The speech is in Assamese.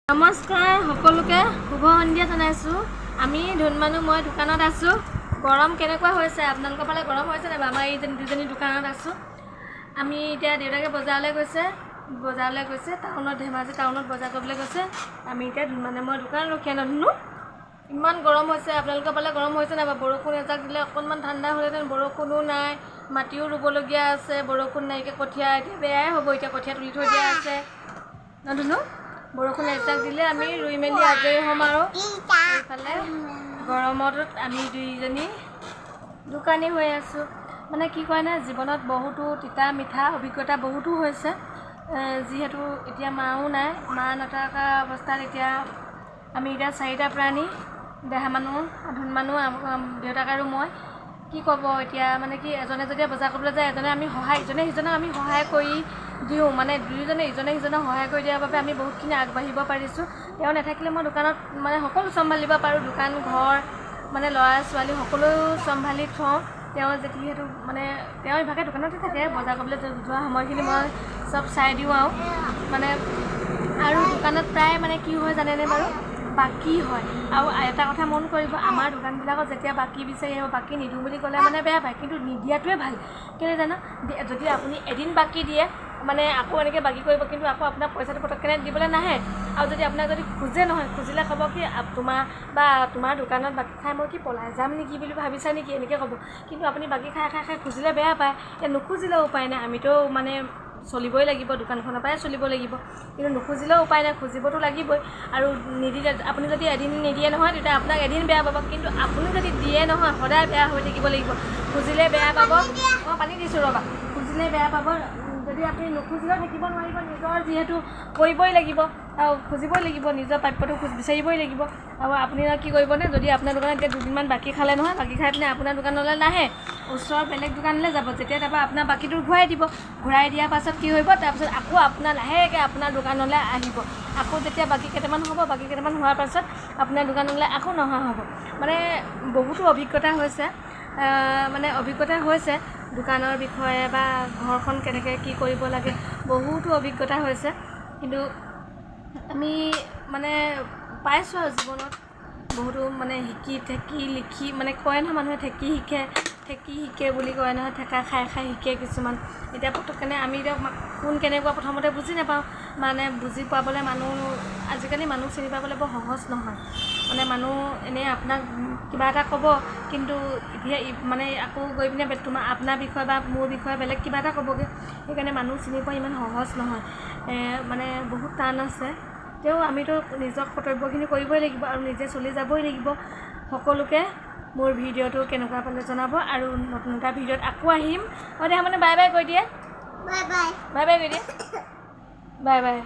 নমস্কাৰ সকলোকে শুভ সন্ধিয়া জনাইছোঁ। আমি ধুনমানু মই দোকানত আছোঁ। গৰম কেনেকুৱা হৈছে আপোনালোকৰ ফালে গৰম হৈছে নে? আমাৰ এই দুজনী দোকানত আছোঁ। আমি এতিয়া দেউতাকে বজাৰলৈ গৈছে টাউনত, ধেমাজি টাউনত বজাৰ কৰিবলৈ গৈছে। আমি এতিয়া ধুনমানু মই দোকান ৰখীয়া নধুনো। ইমান গৰম হৈছে। আপোনালোকৰ ফালে গৰম হৈছে নাই? বৰষুণ এজাক দিলে অকণমান ঠাণ্ডা হ'লেহেঁতেন, বৰষুণো নাই, মাটিও ৰুবলগীয়া আছে, বৰষুণ নাইকৈ কঠীয়া এতিয়া বেয়াই হ'ব। এতিয়া কঠীয়া তুলি থৈ দিয়া আছে নধুনো। বৰষুণ এজাক দিলে আমি ৰুই মেলি আজৰি হ'ম। আৰু এইফালে গৰমত আমি দুইজনী দোকানী হৈ আছোঁ। মানে কি কয় না, জীৱনত বহুতো তিতা মিঠা অভিজ্ঞতা বহুতো হৈছে। যিহেতু এতিয়া মাও নাই, মা নথকা অৱস্থাত এতিয়া আমি এতিয়া চাৰিটা প্ৰাণী, দেহা মানুহ, ধুনমানু, দেউতাক আৰু মই। কি ক'ব এতিয়া, মানে কি এজনে যেতিয়া বজাৰ কৰিবলৈ যায়, ইজনে সিজনক আমি সহায় কৰি দিওঁ। মানে দুয়োজনে ইজনে সিজনক সহায় কৰি দিয়াৰ বাবে আমি বহুতখিনি আগবাঢ়িব পাৰিছোঁ। তেওঁ নাথাকিলে মই দোকানত মানে সকলো চম্ভালিব পাৰোঁ। দোকান, ঘৰ, মানে ল'ৰা ছোৱালী সকলো চম্ভালি থওঁ। তেওঁ যিহেতু মানে তেওঁ ইভাগে দোকানতে থাকে, বজাৰ কৰিবলৈ যোৱা সময়খিনি মই চব চাই দিওঁ আৰু দোকানত প্ৰায় মানে কি হয় জানেনে বাৰু, বাকী হয়। আৰু এটা কথা মন কৰিব, আমাৰ দোকানবিলাকত যেতিয়া বাকী বিচাৰি আহিব, বাকী নিদিওঁ বুলি ক'লে মানে বেয়া পায়, কিন্তু নিদিয়াটোৱে ভাল। কেলৈ জানো, যদি আপুনি এদিন বাকী দিয়ে মানে আকৌ এনেকৈ বাকী কৰিব, কিন্তু আকৌ আপোনাক পইচাটো পটককৈ দিবলৈ নাহে। আৰু যদি আপোনাক যদি খুজিলে ক'ব কি তোমাৰ দোকানত বাকী খাই মই কি পলাই যাম নেকি বুলি ভাবিছা নেকি, এনেকৈ ক'ব। কিন্তু আপুনি বাকী খাই খুজিলে বেয়া পায়। নুখুজিলেও উপায় নাই, আমিতো মানে চলিবই লাগিব, দোকানখনৰ পৰাই চলিব লাগিব। কিন্তু নুখুজিলেও উপায় নাই, খুজিবতো লাগিবই। আৰু নিদিলে, আপুনি যদি এদিন নিদিয়ে নহয়, তেতিয়া আপোনাক এদিন বেয়া পাব। কিন্তু আপুনি যদি দিয়ে নহয়, সদায় বেয়া হৈ থাকিব লাগিব। খুজিলে বেয়া পাব, মই পানী দিছোঁ ৰ'বা। খুজিলে বেয়া পাব। যদি আপুনি নুখুজিলেও থাকিব নোৱাৰিব, নিজৰ যিহেতু কৰিবই লাগিব আৰু খুজিবই লাগিব, নিজৰ প্ৰাপ্যটো বিচাৰিবই লাগিব। আৰু আপুনি কি কৰিবনে, যদি আপোনাৰ দোকানত এতিয়া দুদিনমান বাকী খালে নহয়, বাকী খাই পিনে আপোনাৰ দোকানলৈ নাহে, ওচৰৰ বেলেগ দোকানলৈ যাব। যেতিয়া তাৰপৰা আপোনাৰ বাকীটো ঘূৰাই দিব। ঘূৰাই দিয়াৰ পাছত কি হ'ব, তাৰপিছত আকৌ আপোনাৰ লাহেকৈ আপোনাৰ দোকানলৈ আহিব। আকৌ যেতিয়া বাকী কেইটামান হ'ব, বাকী কেইটামান হোৱাৰ পাছত আপোনাৰ দোকানলৈ আকৌ নহা হ'ব। মানে বহুতো অভিজ্ঞতা হৈছে দোকানৰ বিষয়ে বা ঘৰখন কেনেকৈ কি কৰিব লাগে, বহুতো অভিজ্ঞতা হৈছে। কিন্তু আমি মানে পাইছোঁ আৰু জীৱনত বহুতো মানে ঠেকি লিখি, মানে কয় নহয় মানুহে ঠেকি শিকে বুলি কয় নহয়, ঠেকা খাই শিকে কিছুমান। এতিয়া পটককেনে আমি এতিয়া কোন কেনেকুৱা প্ৰথমতে বুজি নাপাওঁ। মানে বুজি পাবলৈ আজিকালি মানুহ চিনি পাবলৈ বৰ সহজ নহয়। মানে মানুহ এনেই আপোনাক কিবা এটা ক'ব, কিন্তু এতিয়া মানে আকৌ গৈ পিনে আপোনাৰ বিষয়ে বা মোৰ বিষয়ে বেলেগ কিবা এটা ক'বগৈ। সেইকাৰণে মানুহ চিনি পোৱা ইমান সহজ নহয়, মানে বহুত টান আছে। তেও আমিতো নিজৰ কৰ্তব্যখিনি কৰিবই লাগিব আৰু নিজে চলি যাবই লাগিব। সকলোকে মোৰ ভিডিঅ'টো কেনেকুৱা পালে জনাব, আৰু নতুন এটা ভিডিঅ'ত আকৌ আহিম। দেহা মানে বাই বাই কৈ দিয়ে, বাই বাই কৈ দিয়ে, বাই বাই।